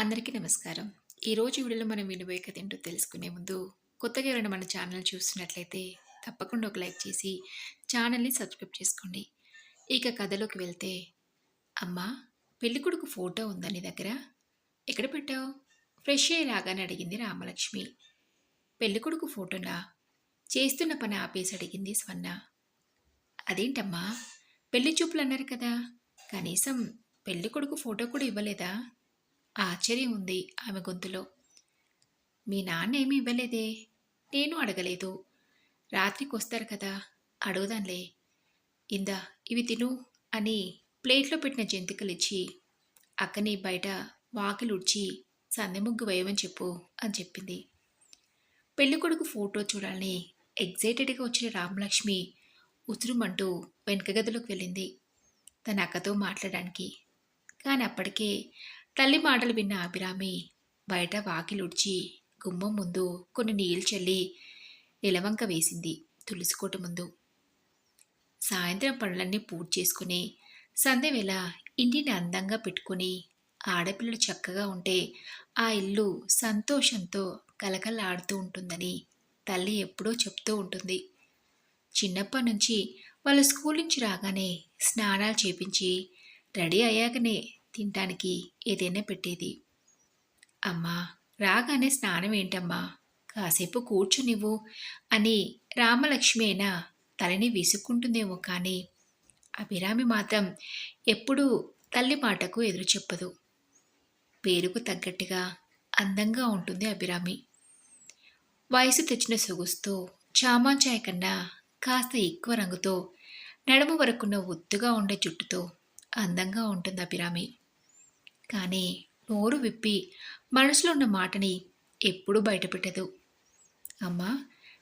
అందరికీ నమస్కారం. ఈరోజు వీడియోలో మనం వినబోయే కథ ఏంటో తెలుసుకునే ముందు, కొత్తగా ఎవరైనా మన ఛానల్ చూస్తున్నట్లయితే తప్పకుండా ఒక లైక్ చేసి ఛానల్‌ని సబ్స్క్రైబ్ చేసుకోండి. ఇక కథలోకి వెళ్తే, "అమ్మా, పెళ్ళికొడుకు ఫోటో ఉందా నీ దగ్గర? ఎక్కడ పెట్టావు?" ఫ్రెష్ అయ్యి రాగానే అడిగింది రామలక్ష్మి. "పెళ్ళికొడుకు ఫోటోనా?" చేస్తున్న పని ఆపేసి అడిగింది స్వర్ణ. "అదేంటమ్మా, పెళ్లి చూపులన్నారు కదా! కనీసం పెళ్ళికొడుకు ఫోటో కూడా ఇవ్వలేదా?" ఆశ్చర్యం ఉంది ఆమె గొంతులో. "మీ నాన్న ఏమీ ఇవ్వలేదే. నేను అడగలేదు. రాత్రికొస్తారు కదా, అడుగుదాంలే. ఇందా ఇవి తిను" అని ప్లేట్లో పెట్టిన జంతికలిచ్చి, "అక్కని బయట వాకిలుడ్చి సందె ముగ్గు వేయమని చెప్పు" అని చెప్పింది. పెళ్ళికొడుకు ఫోటో చూడాలని ఎగ్జైటెడ్గా వచ్చిన రామలక్ష్మి ఉసురుమంటూ వెనక గదిలోకి వెళ్ళింది తన అక్కతో మాట్లాడడానికి. కానీ అప్పటికే తల్లి మాటలు విన్న అభిరామి బయట వాకిలుడ్చి గుమ్మం ముందు కొన్ని నీళ్లు చల్లి నిలవంక వేసింది తులసికోట ముందు. సాయంత్రం పనులన్నీ పూర్తి చేసుకుని సంధ్యవేళ ఇంటిని అందంగా పెట్టుకుని ఆడపిల్లలు చక్కగా ఉంటే ఆ ఇల్లు సంతోషంతో కలకలాడుతూ ఉంటుందని తల్లి ఎప్పుడూ చెప్తూ ఉంటుంది. చిన్నప్పటి నుంచి వాళ్ళు స్కూల్ నుంచి రాగానే స్నానాలు చేపించి రెడీ అయ్యాకనే తినటానికి ఏదైనా పెట్టేది. "అమ్మా, రాగానే స్నానం ఏంటమ్మా, కాసేపు కూర్చునివ్వు" అని రామలక్ష్మి అయినా తలని విసుక్కుంటుందేమో కానీ అభిరామి మాత్రం ఎప్పుడూ తల్లి మాటకు ఎదురు చెప్పదు. పేరుకు తగ్గట్టుగా అందంగా ఉంటుంది అభిరామి. వయసు తెచ్చిన సొగుసుతో చామాంచాయ కన్నా కాస్త ఎక్కువ రంగుతో నడుము వరకున్న ఒత్తుగా ఉండే జుట్టుతో అందంగా ఉంటుంది అభిరామి. కానీ నోరు విప్పి మనసులో ఉన్న మాటని ఎప్పుడూ బయటపెట్టదు. "అమ్మా,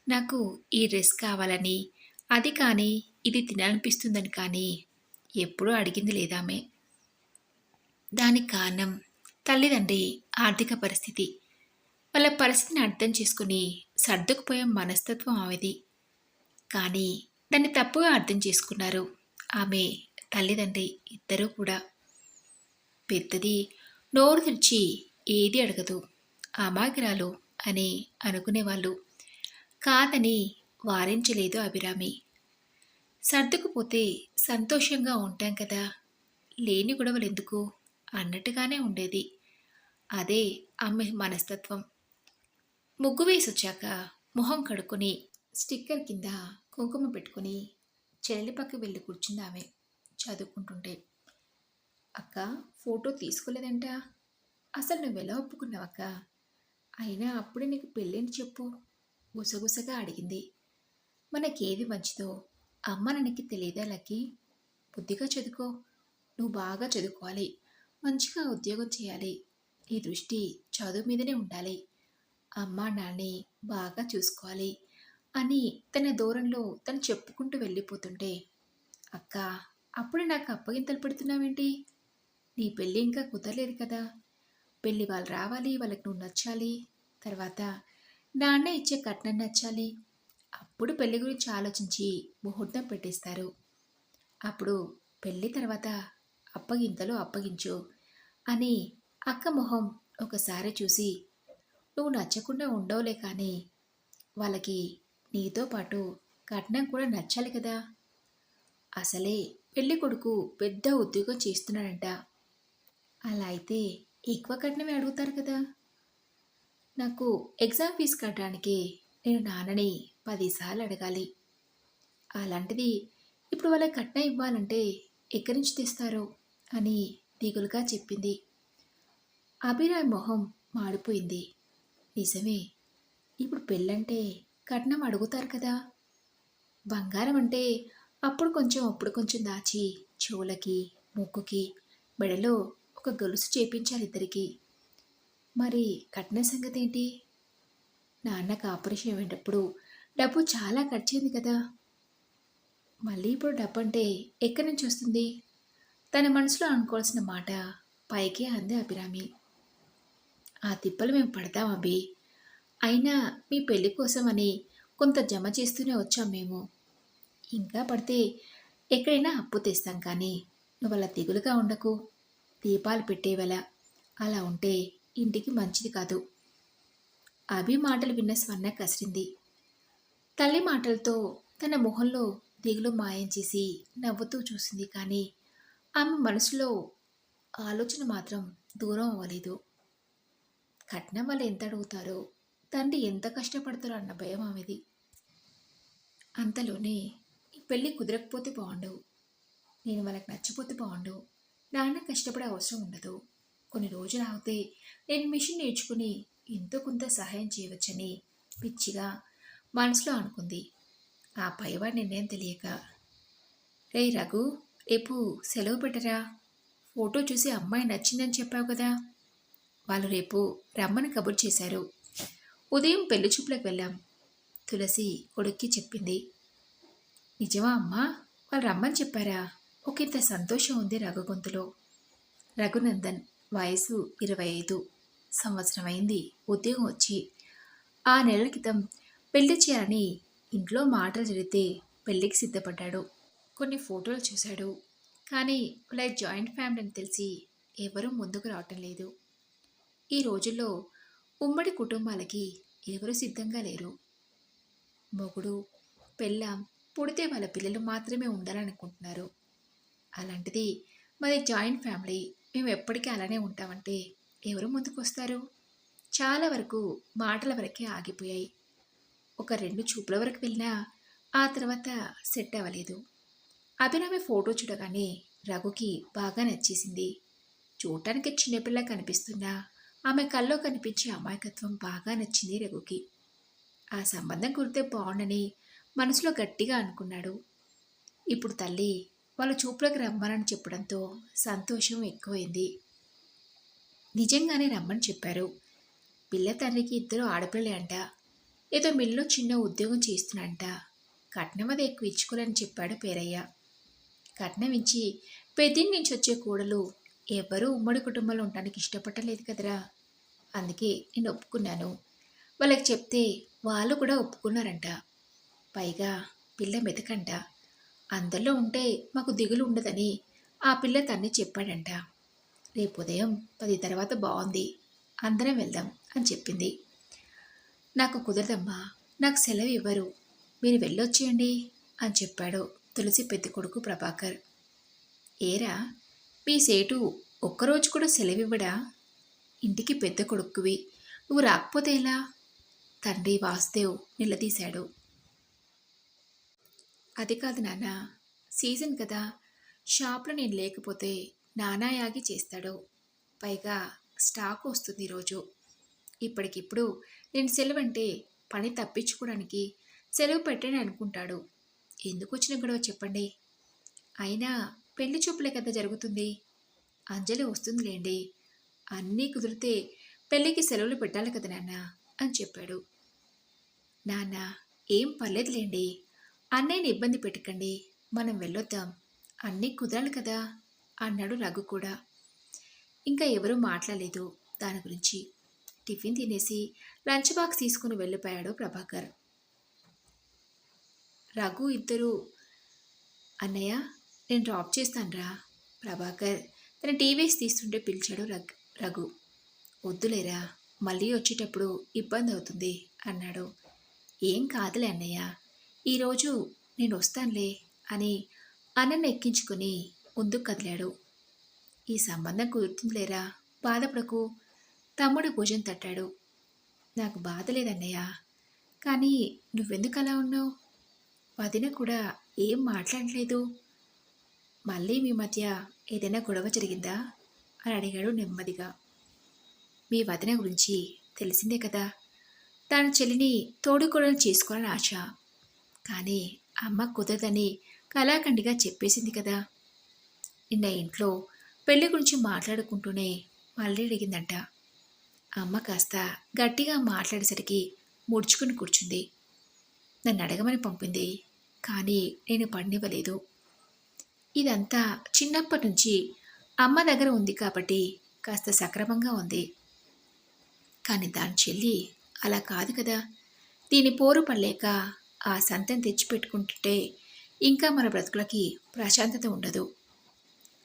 నాకు ఈ డ్రెస్ కావాలని, అది కానీ ఇది తినాలనిపిస్తుందని కానీ ఎప్పుడూ అడిగింది లేదామె. దానికి కారణం తల్లిదండ్రి ఆర్థిక పరిస్థితి. వాళ్ళ పరిస్థితిని అర్థం చేసుకుని సర్దుకుపోయే మనస్తత్వం ఆమెది. కానీ దాన్ని తప్పుగా అర్థం చేసుకున్నారు ఆమె తల్లిదండ్రి ఇద్దరూ కూడా. పెద్దది నోరు తెరిచి ఏది అడగదు, అమాయకురాలు అని అనుకునేవాళ్ళు. కాదని వారించలేదు అభిరామి. సర్దుకుపోతే సంతోషంగా ఉంటాం కదా, లేని గొడవలు ఎందుకు అన్నట్టుగానే ఉండేది. అదే ఆమె మనస్తత్వం. ముగ్గు వేసొచ్చాక మొహం కడుక్కొని స్టిక్కర్ కింద కుంకుమ పెట్టుకుని చెల్లెలి పక్క వెళ్ళి కూర్చుంది ఆమె చదువుకుంటుంటే. "అక్క, ఫోటో తీసుకోలేదంట. అసలు నువ్వెలా ఒప్పుకున్నావక్క? అయినా అప్పుడే నీకు పెళ్ళేంటి చెప్పు" గుసగుసగా అడిగింది. "మనకేది మంచిదో అమ్మ నాన్నకి తెలియదా లక్కీ? బుద్ధిగా చదువుకో. నువ్వు బాగా చదువుకోవాలి, మంచిగా ఉద్యోగం చేయాలి. నీ దృష్టి చదువు మీదనే ఉండాలి. అమ్మా నాన్నని బాగా చూసుకోవాలి" అని తన దూరంలో తను చెప్పుకుంటూ వెళ్ళిపోతుంటే, "అక్క, అప్పుడే నాకు అప్పగింతలు పెడుతున్నావేంటి? నీ పెళ్ళి ఇంకా కుదరలేదు కదా. పెళ్ళి వాళ్ళు రావాలి, వాళ్ళకి నువ్వు నచ్చాలి. తర్వాత నాన్న ఇచ్చే కట్నం నచ్చాలి. అప్పుడు పెళ్లి గురించి ఆలోచించి ముహూర్తం పెట్టేస్తారు. అప్పుడు పెళ్ళి తర్వాత అప్పగింతలు అప్పగించు" అని అక్క మొహం ఒకసారి చూసి, "నువ్వు నచ్చకుండా ఉండవులే కానీ వాళ్ళకి నీతో పాటు కట్నం కూడా నచ్చాలి కదా. అసలే పెళ్లి కొడుకు పెద్ద ఉద్యోగం చేస్తున్నాడంట. అలా అయితే ఎక్కువ కట్నమే అడుగుతారు కదా. నాకు ఎగ్జామ్ ఫీజు కట్టడానికి నేను నాన్నని 10 సార్లు అడగాలి. అలాంటిది ఇప్పుడు వాళ్ళకి కట్నం ఇవ్వాలంటే ఎక్కడి నుంచి తెస్తారు" అని దిగులుగా చెప్పింది. అభిరామ్ మొహం మాడిపోయింది. నిజమే, ఇప్పుడు పెళ్ళంటే కట్నం అడుగుతారు కదా. బంగారం అంటే అప్పుడు కొంచెం దాచి చెవులకి, ముక్కుకి, మెడలో ఒక గొలుసు చేపించాలి ఇద్దరికి. మరి కట్నం సంగతి ఏంటి? నాన్నకు ఆపరేషన్ అయ్యేటప్పుడు డబ్బు చాలా ఖర్చయింది కదా. మళ్ళీ ఇప్పుడు డబ్బు అంటే ఎక్కడి నుంచి వస్తుంది? తన మనసులో అనుకోవాల్సిన మాట పైకే అంది అభిరామి. "ఆ తిప్పలు మేము పడతాం అభి. అయినా మీ పెళ్లి కోసమని కొంత జమ చేస్తూనే వచ్చాం మేము. ఇంకా పడితే ఎక్కడైనా అప్పు తెస్తాం కానీ నువ్వు అలా దిగులుగా ఉండకు. దీపాలు పెట్టేవేళ అలా ఉంటే ఇంటికి మంచిది కాదు. అభి మాటలు విన్న స్వర్ణ కసిరింది. తల్లి మాటలతో తన మొహంలో దిగులు మాయం చేసి నవ్వుతూ చూసింది, కానీ ఆమె మనసులో ఆలోచన మాత్రం దూరం అవ్వలేదు. కట్నం వాళ్ళు ఎంత అడుగుతారో, తండ్రి ఎంత కష్టపడతారో అన్న భయం ఆమెది. అంతలోనే ఈ పెళ్ళి కుదరకపోతే బాగుండు, నేను వాళ్ళకి నచ్చిపోతే బాగుండు, నాన్న కష్టపడే అవసరం ఉండదు, కొన్ని రోజులు ఆగితే నేను మిషన్ నేర్చుకుని ఎంతో కొంత సహాయం చేయవచ్చని పిచ్చిగా మనసులో అనుకుంది. ఆ పైవాడి నిర్ణయం తెలియక, రే రఘు, రేపు సెలవు పెట్టరా, ఫోటో చూసి అమ్మాయి నచ్చిందని చెప్పావు కదా, వాళ్ళు రేపు రమ్మని కబురు చేశారు, ఉదయం పెళ్లి చూపులకు వెళ్ళాం, తులసి కొడుక్కి చెప్పింది. నిజమా అమ్మా, వాళ్ళు రమ్మని చెప్పారా? ఒకంత సంతోషం ఉంది రఘు గొంతులో. రఘునందన్ వయసు 25 సంవత్సరం అయింది ఉద్యోగం వచ్చి. 6 నెలల క్రితం పెళ్లి చేయాలని ఇంట్లో మాటలు జరిగితే పెళ్లికి సిద్ధపడ్డాడు. కొన్ని ఫోటోలు చూశాడు, కానీ వాళ్ళ జాయింట్ ఫ్యామిలీ అని తెలిసి ఎవరూ ముందుకు రావటం లేదు. ఈ రోజుల్లో ఉమ్మడి కుటుంబాలకి ఎవరు సిద్ధంగా లేరు. మొగుడు పెళ్ళాం పుడితే వాళ్ళ పిల్లలు మాత్రమే ఉండాలనుకుంటున్నారు. అలాంటిది మాది జాయింట్ ఫ్యామిలీ, మేము ఎప్పటికీ అలానే ఉంటామంటే ఎవరు ముందుకు వస్తారు? చాలా వరకు మాటల వరకే ఆగిపోయాయి. ఒక 2 చూపుల వరకు వెళ్ళినా ఆ తర్వాత సెట్ అవ్వలేదు. అభిరామి ఫోటో చూడగానే రఘుకి బాగా నచ్చేసింది. చూడటానికి చిన్నపిల్ల కనిపిస్తున్నా ఆమె కల్లో కనిపించే అమాయకత్వం బాగా నచ్చింది రఘుకి. ఆ సంబంధం కుడితే బాగుండని మనసులో గట్టిగా అనుకున్నాడు. ఇప్పుడు తల్లి వాళ్ళ చూపులకు రమ్మనని చెప్పడంతో సంతోషం ఎక్కువైంది. నిజంగానే రమ్మని చెప్పారు. పిల్ల తండ్రికి 2 ఆడపిల్లలే అంట. ఏదో మిల్లో చిన్న ఉద్యోగం చేస్తున్నంట. కట్నం అది ఎక్కువ ఇచ్చుకోవాలని చెప్పాడు పేరయ్య. కట్నం ఇచ్చి పెద్దింటి నుంచి వచ్చే కోడలు ఎవ్వరూ ఉమ్మడి కుటుంబంలో ఉండడానికి ఇష్టపడలేదు కదరా, అందుకే నేను ఒప్పుకున్నాను. వాళ్ళకి చెప్తే వాళ్ళు కూడా ఒప్పుకున్నారంట. పైగా పిల్ల మెతకంట, అందరిలో ఉంటే మాకు దిగులు ఉండదని ఆ పిల్ల తన్ని చెప్పాడంట. రేపు ఉదయం 10 తర్వాత బాగుంది, అందరం వెళ్దాం అని చెప్పింది. నాకు కుదరదమ్మా, నాకు సెలవు ఇవ్వరు, మీరు వెళ్ళొచ్చేయండి అని చెప్పాడు తులసి పెద్ద కొడుకు ప్రభాకర్. ఏరా, మీ సేటు ఒక్కరోజు కూడా సెలవివ్వడా? ఇంటికి పెద్ద కొడుకువి, నువ్వు రాకపోతే ఎలా? తండ్రి వాసుదేవ్ నిలదీశాడు. అది కాదు నాన్న, సీజన్ కదా, షాప్లో నేను లేకపోతే నానాయాగి చేస్తాడు. పైగా స్టాక్ వస్తుంది ఈరోజు. ఇప్పటికిప్పుడు నేను సెలవంటే పని తప్పించుకోవడానికి సెలవు పెట్టని అనుకుంటాడు. ఎందుకు వచ్చిన గొడవ చెప్పండి? అయినా పెళ్లి చూపులే కదా జరుగుతుంది, అంజలి వస్తుందిలేండి, అన్నీ కుదిరితే పెళ్ళికి సెలవులు పెట్టాలి కదా నాన్న అని చెప్పాడు. నాన్న, ఏం పర్లేదులేండి, అన్నయ్యని ఇబ్బంది పెట్టకండి, మనం వెళ్ళొద్దాం, అన్నీ కుదరాలి కదా అన్నాడు రఘు కూడా. ఇంకా ఎవరూ మాట్లాడలేదు దాని గురించి. టిఫిన్ తినేసి లంచ్ బాక్స్ తీసుకుని వెళ్ళిపోయాడు ప్రభాకర్. రఘు ఇద్దరు, అన్నయ్య నేను డ్రాప్ చేస్తానురా, ప్రభాకర్ తన టీవీస్ తీస్తుంటే పిలిచాడు రఘు. వద్దులేరా, మళ్ళీ వచ్చేటప్పుడు ఇబ్బంది అవుతుంది అన్నాడు. ఏం కాదులే అన్నయ్య, ఈరోజు నేను వస్తానులే అని అన్నను ఎక్కించుకొని ముందుకు కదిలాడు. ఈ సంబంధం కుదురుతుందిలేరా, బాధపడకు, తమ్ముడు భుజం తట్టాడు. నాకు బాధ లేదన్నయ్య, కానీ నువ్వెందుకు అలా ఉన్నావు? వదిన కూడా ఏం మాట్లాడలేదు, మళ్ళీ మీ మధ్య ఏదైనా గొడవ జరిగిందా అని అడిగాడు నెమ్మదిగా. మీ వదిన గురించి తెలిసిందే కదా, తన చెల్లిని తోడుకోడలు చేసుకోవాలని ఆశ, కానీ అమ్మ కుదరదని కళాఖండిగా చెప్పేసింది కదా. నిన్న ఇంట్లో పెళ్లి గురించి మాట్లాడుకుంటూనే మళ్ళీ అడిగిందంట. అమ్మ కాస్త గట్టిగా మాట్లాడేసరికి ముడుచుకుని కూర్చుంది. నన్ను అడగమని పంపింది, కానీ నేను పడినివ్వలేదు. ఇదంతా చిన్నప్పటి నుంచి అమ్మ దగ్గర ఉంది కాబట్టి కాస్త సక్రమంగా ఉంది, కానీ దాని చెల్లి అలా కాదు కదా. దీని పోరు పడలేక ఆ సంతని తెచ్చిపెట్టుకుంటుంటే ఇంకా మన బ్రతుకులకి ప్రశాంతత ఉండదు.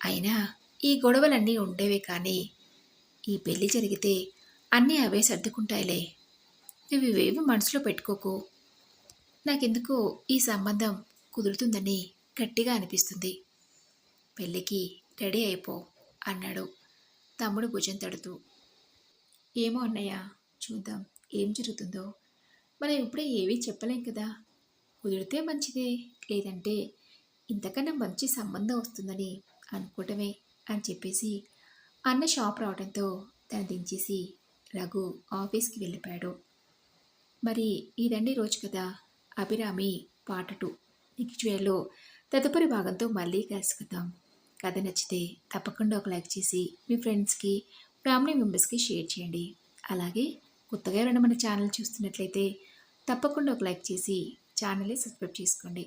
అయినా ఈ గొడవలన్నీ ఉండేవే, కానీ ఈ పెళ్లి జరిగితే అన్నీ అవే సర్దుకుంటాయిలే. నువ్వివేవి మనసులో పెట్టుకోకు. నాకెందుకో ఈ సంబంధం కుదురుతుందని గట్టిగా అనిపిస్తుంది. పెళ్ళికి రెడీ అయిపో అన్నాడు తమ్ముడు భుజం తడుతూ. ఏమో అన్నయ్య, చూద్దాం ఏం జరుగుతుందో. మనం ఇప్పుడే ఏవీ చెప్పలేం కదా. కుదిరితే మంచిదే, లేదంటే ఇంతకన్నా మంచి సంబంధం వస్తుందని అనుకోవటమే అని చెప్పేసి అన్న షాప్ రావడంతో తను దించేసి రఘు ఆఫీస్కి వెళ్ళిపోయాడు. మరి ఇదండి రోజు కదా. అభిరామి పార్ట్ 2 నెక్స్ట్ వీడియోలో తదుపరి భాగంతో మళ్ళీ కలుసుకుందాం. కథ నచ్చితే తప్పకుండా ఒక లైక్ చేసి మీ ఫ్రెండ్స్కి, ఫ్యామిలీ మెంబర్స్కి షేర్ చేయండి. అలాగే కొత్తగా ఎవరైనా మన ఛానల్ చూస్తున్నట్లయితే తప్పకుండా ఒక లైక్ చేసి ఛానల్ని సబ్స్క్రైబ్ చేసుకోండి.